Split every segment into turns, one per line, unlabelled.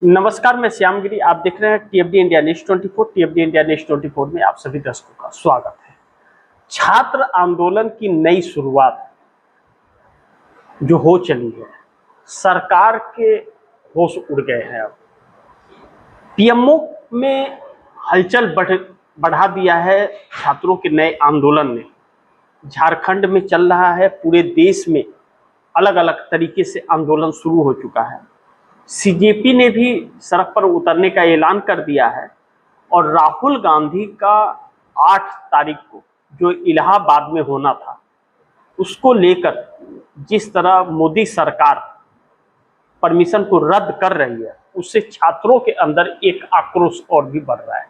नमस्कार, मैं श्यामगिरी। आप देख रहे हैं टीएफडी इंडिया न्यूज 24। टीएफडी इंडिया न्यूज 24 में आप सभी दर्शकों का स्वागत है। छात्र आंदोलन की नई शुरुआत जो हो चली है, सरकार के होश उड़ गए हैं। अब पीएमओ में हलचल बढ़ा दिया है छात्रों के नए आंदोलन ने। झारखंड में चल रहा है, पूरे देश में अलग अलग तरीके से आंदोलन शुरू हो चुका है। सीजेपी ने भी सड़क पर उतरने का ऐलान कर दिया है और राहुल गांधी का 8 तारीख को जो इलाहाबाद में होना था, उसको लेकर जिस तरह मोदी सरकार परमिशन को रद्द कर रही है, उससे छात्रों के अंदर एक आक्रोश और भी बढ़ रहा है।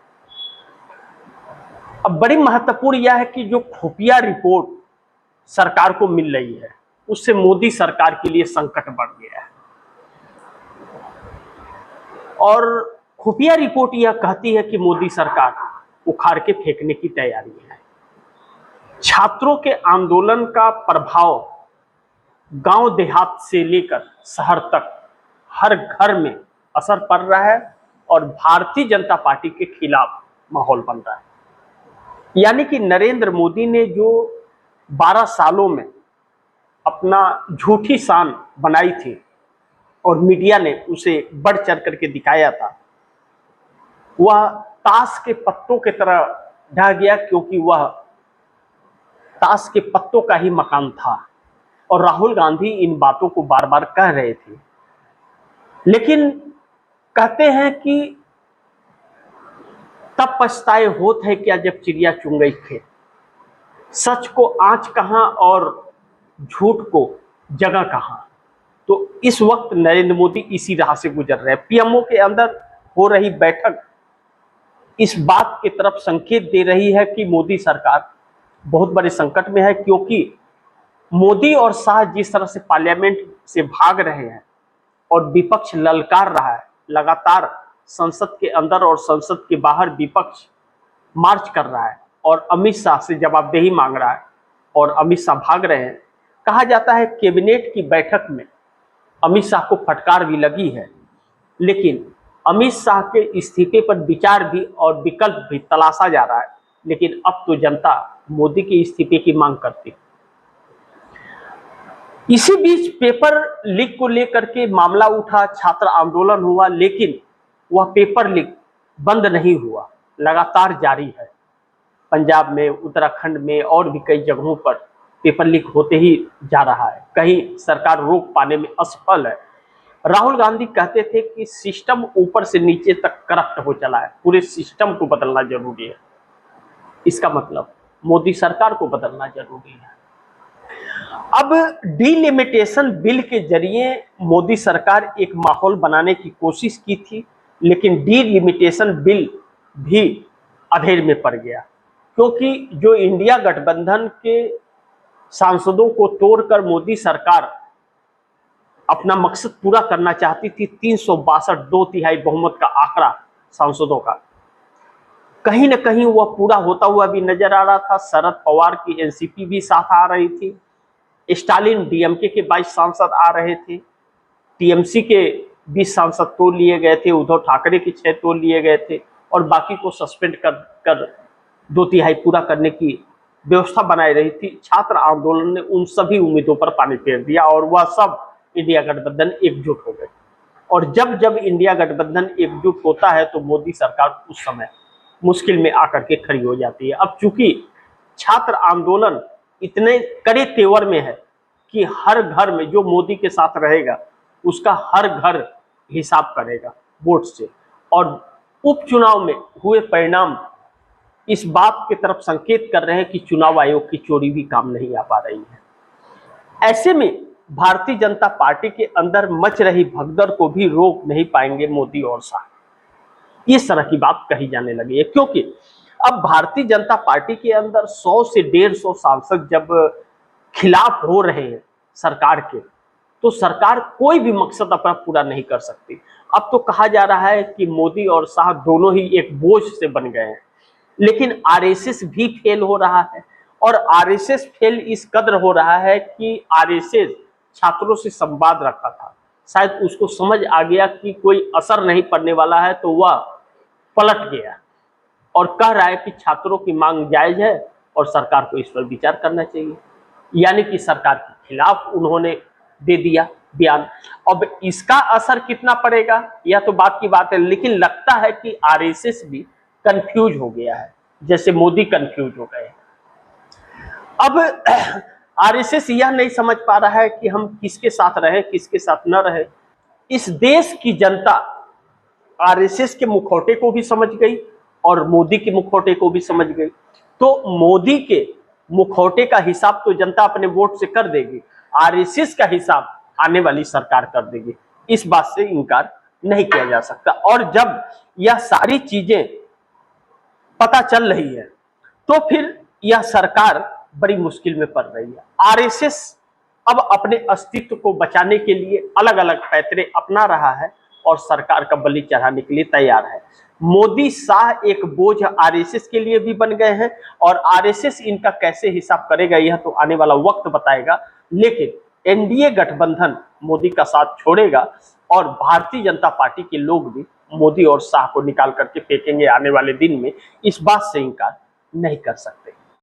अब बड़ी महत्वपूर्ण यह है कि जो खुफिया रिपोर्ट सरकार को मिल रही है, उससे मोदी सरकार के लिए संकट बढ़ गया है। और खुफिया रिपोर्ट यह कहती है कि मोदी सरकार उखाड़ के फेंकने की तैयारी है। छात्रों के आंदोलन का प्रभाव गांव देहात से लेकर शहर तक हर घर में असर पड़ रहा है और भारतीय जनता पार्टी के खिलाफ माहौल बन रहा है। यानी कि नरेंद्र मोदी ने जो 12 सालों में अपना झूठी शान बनाई थी और मीडिया ने उसे बढ़ चढ़ करके दिखाया था, वह ताश के पत्तों की तरह ढह गया, क्योंकि वह ताश के पत्तों का ही मकान था और राहुल गांधी इन बातों को बार बार कह रहे थे। लेकिन कहते हैं कि तब पछताए होत है क्या जब चिड़िया चुन गई खेत। सच को आंच कहां और झूठ को जगह कहां। तो इस वक्त नरेंद्र मोदी इसी राह से गुजर रहे हैं। पीएमओ के अंदर हो रही बैठक इस बात की तरफ संकेत दे रही है कि मोदी सरकार बहुत बड़े संकट में है, क्योंकि मोदी और शाह जिस तरह से पार्लियामेंट से भाग रहे हैं और विपक्ष ललकार रहा है, लगातार संसद के अंदर और संसद के बाहर विपक्ष मार्च कर रहा है और अमित शाह से जवाबदेही मांग रहा है और अमित शाह भाग रहे हैं। कहा जाता है कैबिनेट की बैठक में अमित शाह को फटकार भी लगी है, लेकिन अमित शाह के इस्तीफे पर विचार भी और विकल्प भी तलाशा जा रहा है। लेकिन अब तो जनता मोदी के इस्तीफे की मांग करती है। इसी बीच पेपर लीक को लेकर के मामला उठा, छात्र आंदोलन हुआ, लेकिन वह पेपर लीक बंद नहीं हुआ, लगातार जारी है। पंजाब में, उत्तराखंड में और भी कई जगहों पर पेपर लीक होते ही जा रहा है। कहीं सरकार रोक पाने में असफल है। राहुल गांधी कहते थे कि सिस्टम ऊपर से नीचे तक करप्ट हो चला है, पूरे सिस्टम को बदलना जरूरी है। इसका मतलब मोदी सरकार को बदलना जरूरी है। अब डिलिमिटेशन बिल के जरिए मोदी सरकार एक माहौल बनाने की कोशिश की थी, लेकिन डिलिमिटेशन बिल भी अधेर में पड़ गया, क्योंकि जो इंडिया गठबंधन के सांसदों को तोड़कर मोदी सरकार अपना मकसद पूरा करना चाहती थी, 362 2/3 बहुमत का आंकड़ा सांसदों का, कहीं न कहीं वह पूरा होता हुआ भी नजर आ रहा था। शरद पवार की एनसीपी भी साथ आ रही थी, स्टालिन डीएमके के 22 सांसद आ रहे थे, टीएमसी के 20 सांसद तोड़ लिए गए थे, उद्धव ठाकरे के 6 तोड़ लिए गए थे और बाकी को सस्पेंड कर 2/3 पूरा करने की व्यवस्था बनाई रही थी। छात्र आंदोलन ने उन सभी उम्मीदों पर पानी फेर दिया और वह सब इंडिया गठबंधन एकजुट हो गए। और जब जब इंडिया गठबंधन एकजुट होता है तो मोदी सरकार उस समय मुश्किल में आकर के खड़ी हो जाती है। अब चूंकि छात्र आंदोलन इतने कड़े तेवर में है कि हर घर में जो मोदी के साथ रहेगा उसका हर घर हिसाब करेगा वोट से, और उपचुनाव में हुए परिणाम इस बात की तरफ संकेत कर रहे हैं कि चुनाव आयोग की चोरी भी काम नहीं आ पा रही है। ऐसे में भारतीय जनता पार्टी के अंदर मच रही भगदड़ को भी रोक नहीं पाएंगे मोदी और शाह। इस तरह की बात कही जाने लगी है, क्योंकि अब भारतीय जनता पार्टी के अंदर 100 से 150 सांसद जब खिलाफ हो रहे हैं सरकार के, तो सरकार कोई भी मकसद अपना पूरा नहीं कर सकती। अब तो कहा जा रहा है कि मोदी और शाह दोनों ही एक बोझ से बन गए हैं। लेकिन आरएसएस भी फेल हो रहा है, और आरएसएस फेल इस कदर हो रहा है कि आरएसएस छात्रों से संवाद रखा था, शायद उसको समझ आ गया कि कोई असर नहीं पड़ने वाला है, तो वह पलट गया और कह रहा है कि छात्रों की मांग जायज है और सरकार को इस पर विचार करना चाहिए। यानी कि सरकार के खिलाफ उन्होंने दे दिया बयान। अब इसका असर कितना पड़ेगा यह तो बात की बात है, लेकिन लगता है कि आरएसएस भी कंफ्यूज हो गया है, जैसे मोदी कंफ्यूज हो गए। अब आरएसएस यह नहीं समझ पा रहा है कि हम किसके साथ रहे, किसके साथ न रहे। इस देश की जनता आरएसएस के मुखौटे को भी समझ गई और मोदी के मुखौटे को भी समझ गई। तो मोदी के मुखौटे का हिसाब तो जनता अपने वोट से कर देगी, आरएसएस का हिसाब आने वाली सरकार कर देगी, इस बात से इनकार नहीं किया जा सकता। और जब यह सारी चीजें पता चल रही है तो फिर यह सरकार बड़ी मुश्किल में पड़ रही है। आरएसएस अब अपने अस्तित्व को बचाने के लिए अलग अलग पैतरे अपना रहा है और सरकार का बलि चढ़ाने के लिए तैयार है। मोदी शाह एक बोझ आरएसएस के लिए भी बन गए हैं और आरएसएस इनका कैसे हिसाब करेगा यह तो आने वाला वक्त बताएगा। लेकिन एनडीए गठबंधन मोदी का साथ छोड़ेगा और भारतीय जनता पार्टी के लोग भी मोदी और शाह को निकाल करके फेंकेंगे आने वाले दिन में, इस बात से इनकार नहीं कर सकते।